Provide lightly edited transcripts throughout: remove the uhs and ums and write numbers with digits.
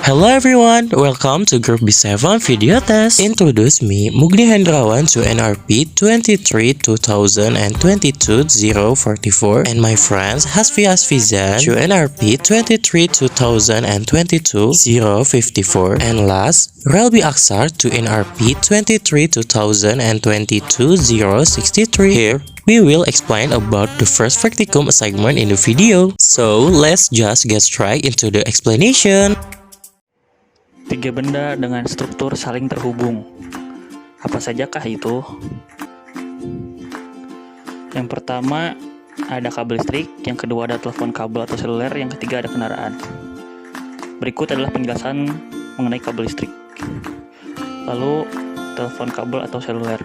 Hello everyone, welcome to Group B7 video test. Introduce me, Mugni Hendrawan to NRP 23 2022 044 and my friends Hasfi Asfizan to NRP 23 2022 054 and last, Relbi Aksar to NRP 23 2022 063. Here, we will explain about the first practicum assignment in the video. So, let's just get straight into the explanation. Tiga benda dengan struktur saling terhubung. Apa sajakah itu? Yang pertama ada kabel listrik, yang kedua ada telepon kabel atau seluler, yang ketiga ada kendaraan. Berikut adalah penjelasan mengenai kabel listrik. Lalu telepon kabel atau seluler.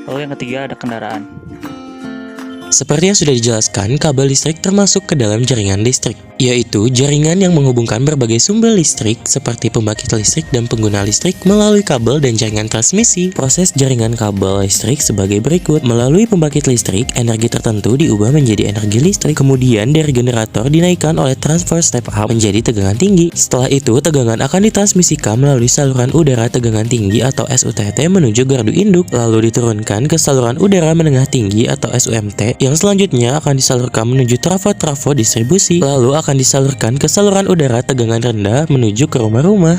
Lalu yang ketiga ada kendaraan. Seperti yang sudah dijelaskan, kabel listrik termasuk ke dalam jaringan listrik, yaitu jaringan yang menghubungkan berbagai sumber listrik seperti pembangkit listrik dan pengguna listrik melalui kabel dan jaringan transmisi. Proses jaringan kabel listrik sebagai berikut. Melalui pembangkit listrik, energi tertentu diubah menjadi energi listrik. Kemudian dari generator dinaikkan oleh transfer step up menjadi tegangan tinggi. Setelah itu, tegangan akan ditransmisikan melalui saluran udara tegangan tinggi atau SUTT menuju gardu induk, lalu diturunkan ke saluran udara menengah tinggi atau SUMT, yang selanjutnya akan disalurkan menuju trafo-trafo distribusi, lalu akan disalurkan ke saluran udara tegangan rendah menuju ke rumah-rumah.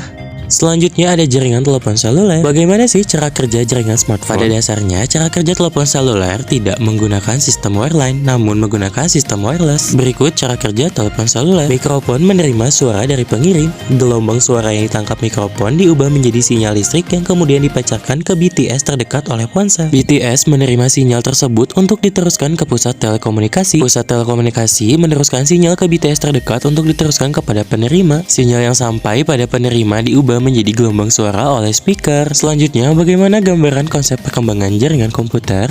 Selanjutnya ada jaringan telepon seluler. Bagaimana sih cara kerja jaringan smartphone? Pada dasarnya, cara kerja telepon seluler tidak menggunakan sistem wireline, namun menggunakan sistem wireless. Berikut cara kerja telepon seluler. Mikrofon menerima suara dari pengirim. Gelombang suara yang ditangkap mikrofon diubah menjadi sinyal listrik yang kemudian dipancarkan ke BTS terdekat oleh ponsel. BTS menerima sinyal tersebut untuk diteruskan ke pusat telekomunikasi. Pusat telekomunikasi meneruskan sinyal ke BTS terdekat untuk diteruskan kepada penerima. Sinyal yang sampai pada penerima diubah menjadi gelombang suara oleh speaker. Selanjutnya, bagaimana gambaran konsep perkembangan jaringan komputer?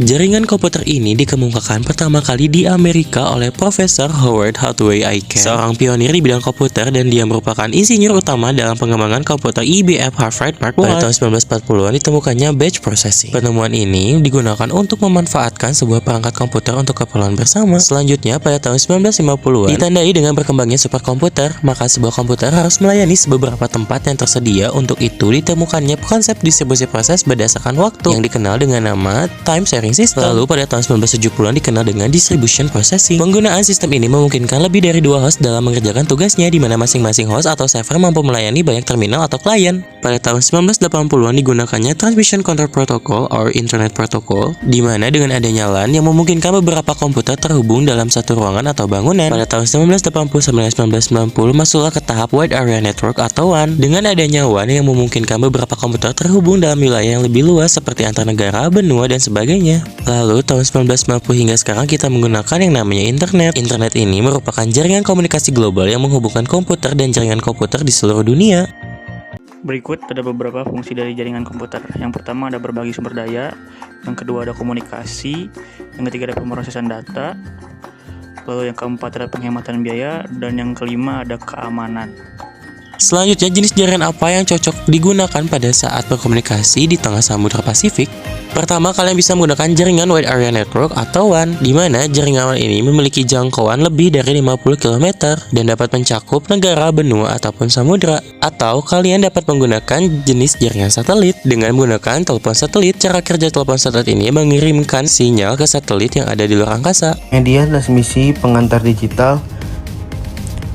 Jaringan komputer ini dikemukakan pertama kali di Amerika oleh Profesor Howard Hathaway Aiken, seorang pionir di bidang komputer, dan dia merupakan insinyur utama dalam pengembangan komputer IBM Harvard Park. Pada tahun 1940-an ditemukannya batch processing. Penemuan ini digunakan untuk memanfaatkan sebuah perangkat komputer untuk keperluan bersama. Selanjutnya, pada tahun 1950-an ditandai dengan berkembangnya superkomputer, maka sebuah komputer harus melayani beberapa tempat yang tersedia. Untuk itu ditemukannya konsep distribusi proses berdasarkan waktu yang dikenal dengan nama time sharing system. Lalu pada tahun 1970-an dikenal dengan distribution processing. Penggunaan sistem ini memungkinkan lebih dari dua host dalam mengerjakan tugasnya, di mana masing-masing host atau server mampu melayani banyak terminal atau klien. Pada tahun 1980-an digunakannya Transmission Control Protocol atau Internet Protocol, di mana dengan adanya LAN yang memungkinkan beberapa komputer terhubung dalam satu ruangan atau bangunan. Pada tahun 1980-1990 masuklah ke tahap Wide Area Network atau WAN. Dengan adanya WAN yang memungkinkan beberapa komputer terhubung dalam wilayah yang lebih luas seperti antar negara, benua, dan sebagainya. Lalu tahun 1990 hingga sekarang kita menggunakan yang namanya internet. Internet ini merupakan jaringan komunikasi global yang menghubungkan komputer dan jaringan komputer di seluruh dunia. Berikut ada beberapa fungsi dari jaringan komputer. Yang pertama ada berbagi sumber daya, yang kedua ada komunikasi, yang ketiga ada pemrosesan data, lalu yang keempat ada penghematan biaya, dan yang kelima ada keamanan. Selanjutnya, jenis jaringan apa yang cocok digunakan pada saat berkomunikasi di tengah Samudra Pasifik? Pertama, kalian bisa menggunakan jaringan Wide Area Network atau WAN, di mana jaringan WAN ini memiliki jangkauan lebih dari 50 km dan dapat mencakup negara, benua, ataupun samudra. Atau kalian dapat menggunakan jenis jaringan satelit. Dengan menggunakan telepon satelit, cara kerja telepon satelit ini mengirimkan sinyal ke satelit yang ada di luar angkasa. Media transmisi pengantar digital.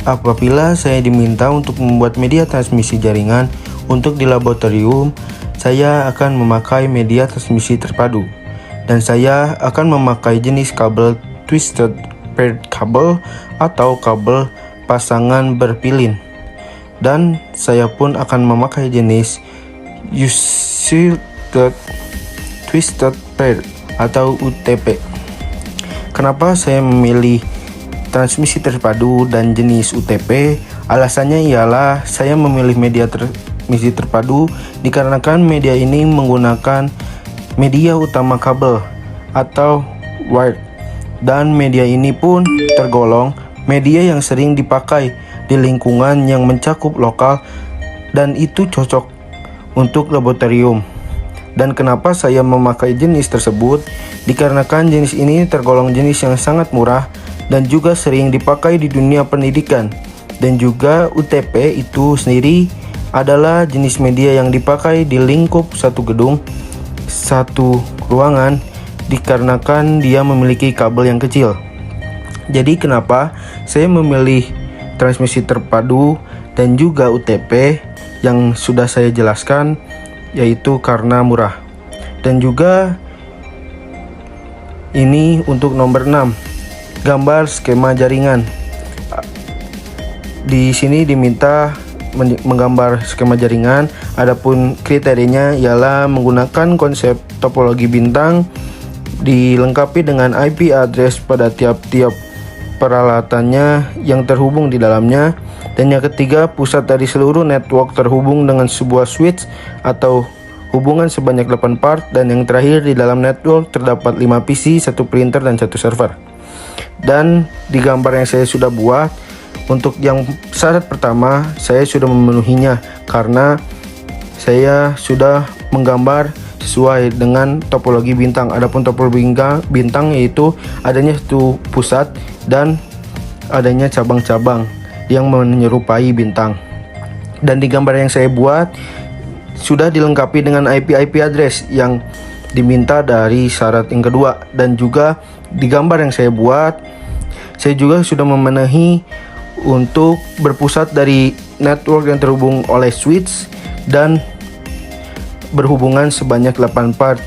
Apabila saya diminta untuk membuat media transmisi jaringan untuk di laboratorium, saya akan memakai media transmisi terpadu, dan saya akan memakai jenis kabel twisted paired kabel atau kabel pasangan berpilin, dan saya pun akan memakai jenis Ushielded Twisted Pair atau UTP. Kenapa saya memilih transmisi terpadu dan jenis UTP? Alasannya ialah saya memilih media transmisi terpadu dikarenakan media ini menggunakan media utama kabel atau wired, dan media ini pun tergolong media yang sering dipakai di lingkungan yang mencakup lokal, dan itu cocok untuk laboratorium. Dan kenapa saya memakai jenis tersebut? Dikarenakan jenis ini tergolong jenis yang sangat murah dan juga sering dipakai di dunia pendidikan, Dan juga UTP itu sendiri adalah jenis media yang dipakai di lingkup satu gedung, satu ruangan, dikarenakan dia memiliki kabel yang kecil. Jadi kenapa saya memilih transmisi terpadu dan juga UTP yang sudah saya jelaskan, yaitu karena murah. Dan juga ini untuk nomor 6, gambar skema jaringan. Di sini diminta menggambar skema jaringan, adapun kriterianya ialah menggunakan konsep topologi bintang, dilengkapi dengan IP address pada tiap-tiap peralatannya yang terhubung di dalamnya, dan yang ketiga, pusat dari seluruh network terhubung dengan sebuah switch atau hubungan sebanyak 8 part, dan yang terakhir, di dalam network terdapat 5 PC, 1 printer, dan 1 server. Dan di gambar yang saya sudah buat, untuk yang syarat pertama saya sudah memenuhinya karena saya sudah menggambar sesuai dengan topologi bintang. Adapun topologi bintang yaitu adanya satu pusat dan adanya cabang-cabang yang menyerupai bintang. Dan di gambar yang saya buat sudah dilengkapi dengan IP address yang diminta dari syarat yang kedua. Dan juga di gambar yang saya buat, saya juga sudah memenuhi untuk berpusat dari network yang terhubung oleh switch dan berhubungan sebanyak 8 part